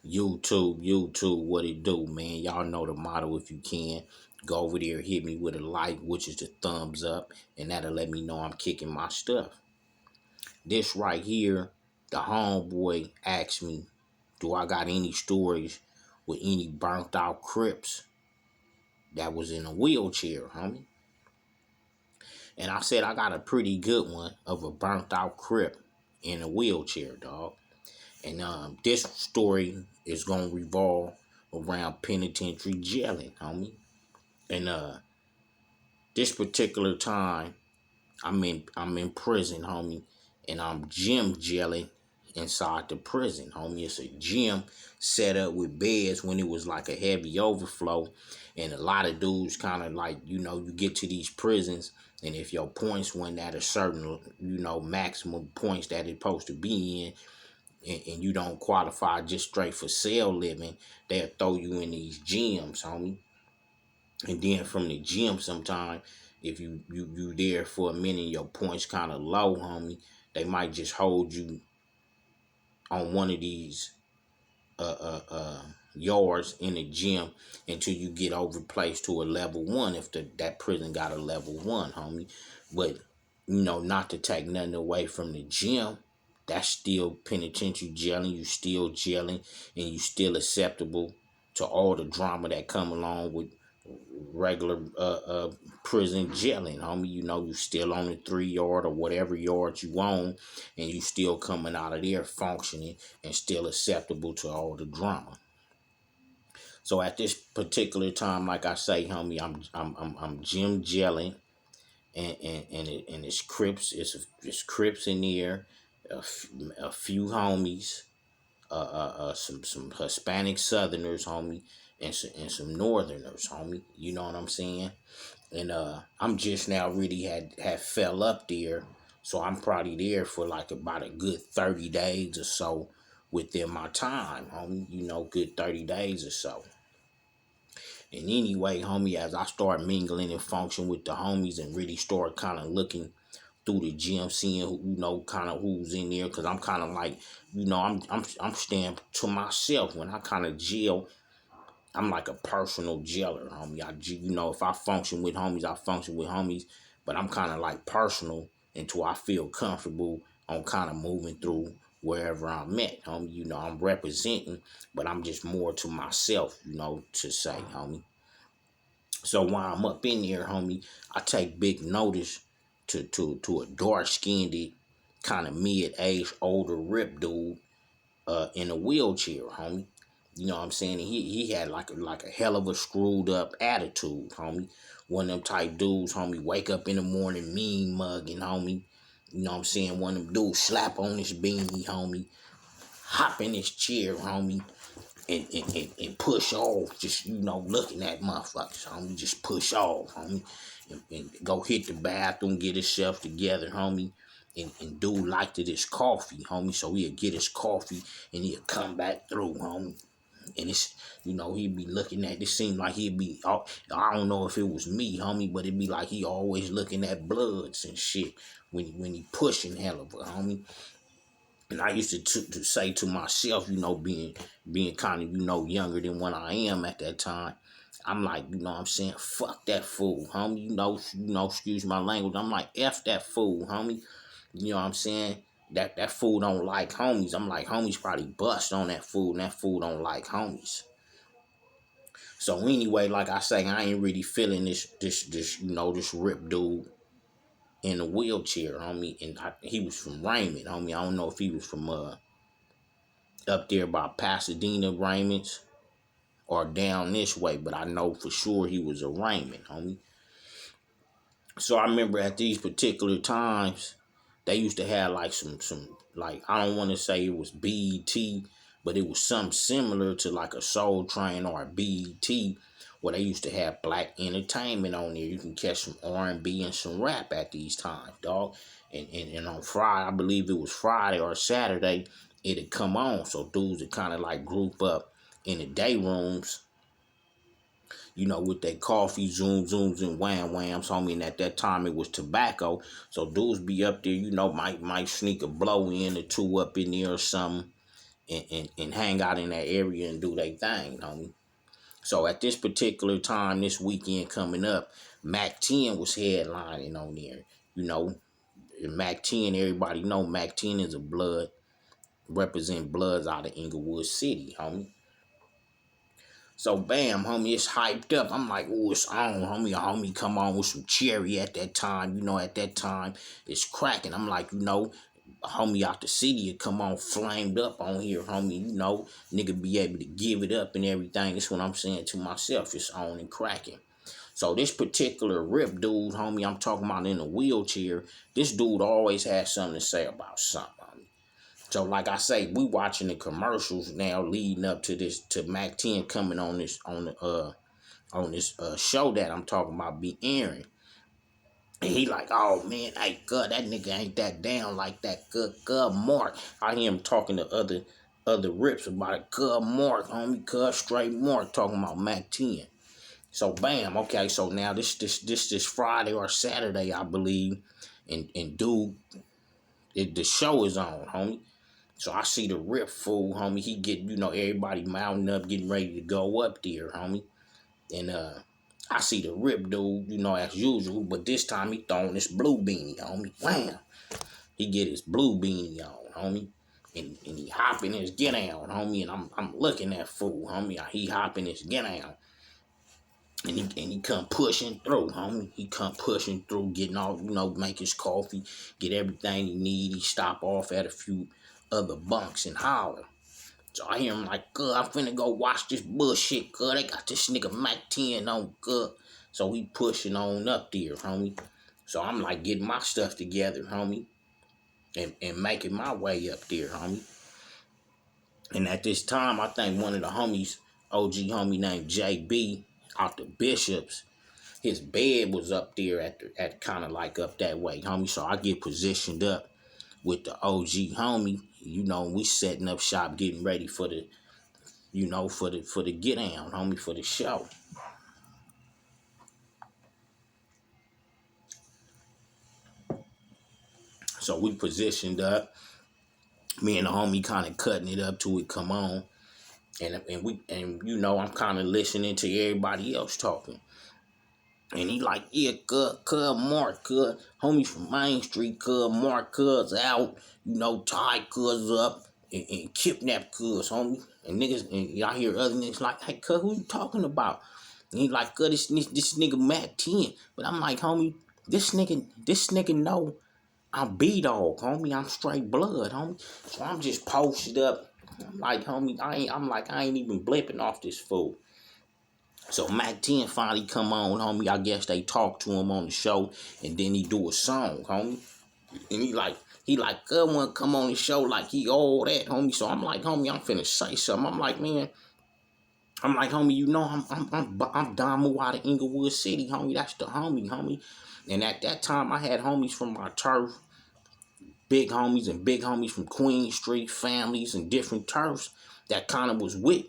YouTube, what it do, man? Y'all know the motto. If you can, go over there, hit me with a like, which is the thumbs up, and that'll let me know I'm kicking my stuff. This right here, the homeboy asked me, do I got any stories with any burnt out Crips that was in a wheelchair, homie? And I said I got a pretty good one of a burnt out Crip in a wheelchair, dog. And this story is gonna revolve around penitentiary jailing, homie. And this particular time, I'm in prison, homie, and I'm gym jailing inside the prison, homie. It's a gym set up with beds when it was like a heavy overflow, and a lot of dudes kind of like, you get to these prisons, and if your points went at a certain, maximum points that it's supposed to be in, and you don't qualify just straight for cell living, they'll throw you in these gyms, homie. And then from the gym, sometime if you there for a minute, your points kind of low, homie, they might just hold you on one of these yards in the gym until you get overplaced to a level one. If that prison got a level one, homie, but not to take nothing away from the gym. That's still penitentiary jailing. You still jailing, and you still acceptable to all the drama that come along with regular prison jailing, homie. You still on the 3 yard or whatever yard you on, and you still coming out of there functioning and still acceptable to all the drama. So at this particular time, like I say, homie, I'm gym jailing, and it's Crips, it's Crips in there, a few homies, some Hispanic Southerners, homie, and some Northerners, homie. You know what I'm saying? And I'm just now really had fell up there, so I'm probably there for like about a good 30 days or so within my time, homie. Good 30 days or so. And anyway, homie, as I start mingling and function with the homies and really start kind of looking through the gym, seeing kind of who's in there, because I'm kind of like, I'm staying to myself when I kind of jail. I'm like a personal jailer, homie. If I function with homies, I function with homies, but I'm kind of like personal until I feel comfortable on kind of moving through wherever I'm at, homie. I'm representing, but I'm just more to myself, to say, homie. So while I'm up in there, homie, I take big notice to a dark-skinned, kind of mid-aged, older rip dude in a wheelchair, homie. You know what I'm saying? And he had like a hell of a screwed up attitude, homie. One of them type dudes, homie, wake up in the morning mean mugging, homie. You know what I'm saying? One of them dudes slap on his beanie, homie. Hop in his chair, homie. And push off, just, looking at motherfuckers, homie. Just push off, homie. And go hit the bathroom, get himself together, homie. And dude liked it his coffee, homie. So he'll get his coffee and he'll come back through, homie. And it's, he'd be looking at, it seemed like he'd be, I don't know if it was me, homie, but it'd be like he always looking at bloods and shit when he pushing hell of a, homie. And I used to say to myself, being kind of, younger than what I am at that time, I'm like, what I'm saying, fuck that fool, homie. Excuse my language. I'm like, F that fool, homie. You know what I'm saying? That fool don't like homies. I'm like, homies probably bust on that fool, and that fool don't like homies. So anyway, like I say, I ain't really feeling this rip dude in a wheelchair, homie. And he was from Raymond, homie. I don't know if he was from up there by Pasadena, Raymond's, or down this way, but I know for sure he was a Raymond, homie. So I remember at these particular times, they used to have like some like, I don't want to say it was BET, but it was something similar to like a Soul Train or a BET, where they used to have black entertainment on there. You can catch some R&B and some rap at these times, dog. And on Friday, I believe it was Friday or Saturday, it'd come on. So dudes would kind of like group up in the day rooms, with their coffee, zooms and whams, homie. And at that time it was tobacco. So dudes be up there, might sneak a blow in or two up in there or something. and hang out in that area and do their thing, homie. So at this particular time, this weekend coming up, Mac 10 was headlining on there. You know, Mac 10, everybody know Mac 10 is a blood, represent Bloods out of Inglewood City, homie. So bam, homie, it's hyped up. I'm like, oh, it's on, homie. A homie come on with some cherry at that time. You know, at that time, it's cracking. I'm like, you know, a homie out the city would come on flamed up on here, homie. You know, nigga be able to give it up and everything. That's what I'm saying to myself. It's on and cracking. So this particular rip dude, homie, I'm talking about in a wheelchair, this dude always has something to say about something, homie. So like I say, we watching the commercials now leading up to this, to Mac 10 coming on this on this show that I'm talking about be airing. And he like, oh man, hey God, that nigga ain't that down like that. Good Mark. I hear him talking to other rips about it. Good Mark, homie, good straight Mark talking about Mac 10. So bam, okay, so now this Friday or Saturday, I believe, and dude, the show is on, homie. So I see the rip fool, homie. He get, you know, everybody mounting up, getting ready to go up there, homie. And I see the rip dude, you know, as usual, but this time he throwing this blue beanie, homie. Wham! He get his blue beanie on, homie. And he hopping his get down, homie. And I'm looking at fool, homie. He hopping his get down. And he come pushing through, homie. He come pushing through, getting all, you know, make his coffee, get everything he need. He stop off at a few other bunks and holler. So I hear him like, good, I'm finna go watch this bullshit, good. They got this nigga Mac 10 on, good. So he pushing on up there, homie. So I'm like getting my stuff together, homie. And making my way up there, homie. And at this time, I think one of the homies, OG homie named JB, out the Bishops, his bed was up there at kind of like up that way, homie. So I get positioned up with the OG homie. You know, we setting up shop, getting ready for the, you know, for the get down, homie, for the show. So we positioned up. Me and the homie kind of cutting it up till it come on. And you know, I'm kind of listening to everybody else talking. And he like, yeah, cuz Mark, cuz homie from Main Street, cuz Mark, cuz out, you know, tie cuz up and kidnap cuz, homie. And niggas, and y'all hear other niggas like, hey, cuz, who you talking about? And he like, cuz, this nigga Mac 10. But I'm like, homie, this nigga know I'm B-Dog, homie. I'm straight blood, homie. So I'm just posted up. I'm like, homie, I ain't even blipping off this fool. So Mac 10 finally come on, homie. I guess they talk to him on the show, and then he do a song, homie. And he like, good one come on the show like he all that, homie. So I'm like, homie, I'm finna say something. I'm like, homie, you know, I'm Damu out of Inglewood City, homie. That's the homie. And at that time, I had homies from my turf, big homies from Queen Street, families and different turfs that kind of was with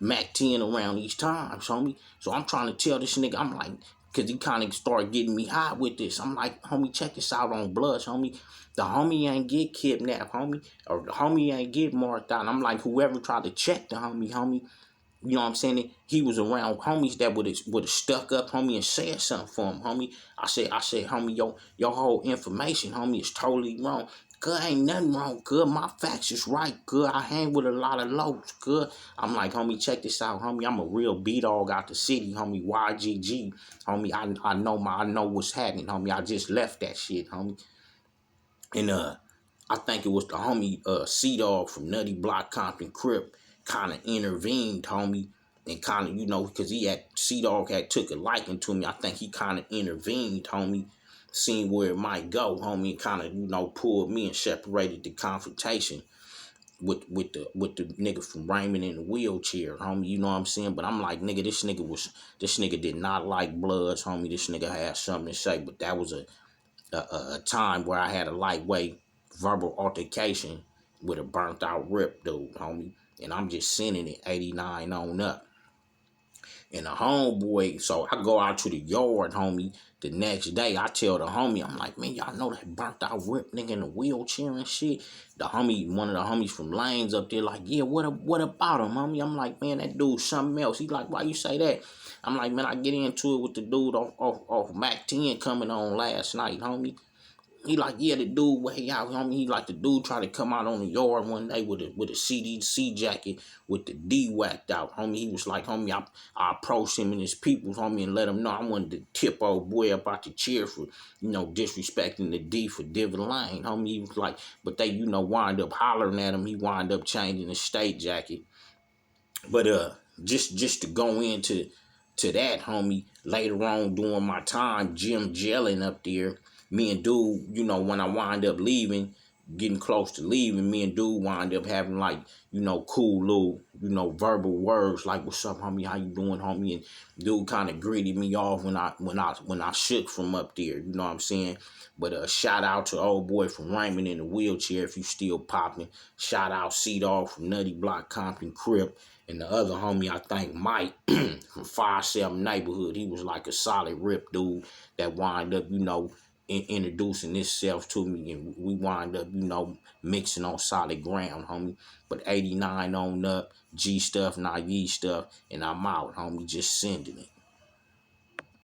Mac 10 around these times, homie. So I'm trying to tell this nigga, I'm like, because he kind of started getting me high with this. I'm like, homie, check this out on Bloods, homie. The homie ain't get kidnapped, homie. Or the homie ain't get marked out. And I'm like, whoever tried to check the homie, you know what I'm saying? He was around homies that would have stuck up, homie, and said something for him, homie. I said, homie, your whole information, homie, is totally wrong. Good, ain't nothing wrong, good. My facts is right, good. I hang with a lot of lows, good. I'm like, homie, check this out, homie. I'm a real B-Dog out the city, homie. YGG, homie. I know what's happening, homie. I just left that shit, homie. And I think it was the homie C-Dog from Nutty Block Compton Crip kind of intervened, homie, and kind of, you know, because C-Dog had took a liking to me. I think he kind of intervened, homie, seeing where it might go, homie, and kind of, you know, pulled me and separated the confrontation with the nigga from Raymond in the wheelchair, homie. You know what I'm saying? But I'm like, nigga, this nigga did not like Bloods, homie. This nigga had something to say, but that was a time where I had a lightweight verbal altercation with a burnt out rip dude, homie. And I'm just sending it 89 on up. And the homeboy, so I go out to the yard, homie. The next day, I tell the homie, I'm like, man, y'all know that burnt out rip nigga in the wheelchair and shit. The homie, one of the homies from Lanes up there, like, yeah, what about him, homie? I'm like, man, that dude's something else. He like, why you say that? I'm like, man, I get into it with the dude off Mac 10 coming on last night, homie. He like, yeah, the dude way out, homie. He like the dude tried to come out on the yard one day with a CDC jacket with the D whacked out, homie. He was like, homie, I approached him and his peoples, homie, and let him know I wanted to tip old boy up out the chair for, disrespecting the D for Divin Lane, homie. He was like, but they, wind up hollering at him. He wind up changing his state jacket. But just to go into that, homie, later on during my time, Jim gelling up there, me and dude, when I wind up leaving, getting close to leaving, me and dude wind up having like, cool little, verbal words like, "What's up, homie? How you doing, homie?" And dude kind of greeted me off when I shook from up there. You know what I'm saying? But shout out to old boy from Raymond in the wheelchair if you still popping. Shout out C-Dog from Nutty Block Compton Crip. And the other homie, I think Mike from 5-7 Neighborhood, he was like a solid rip dude that wind up, introducing himself to me. And we wind up, mixing on solid ground, homie. But 89 on up, G stuff, naive stuff, and I'm out, homie, just sending it.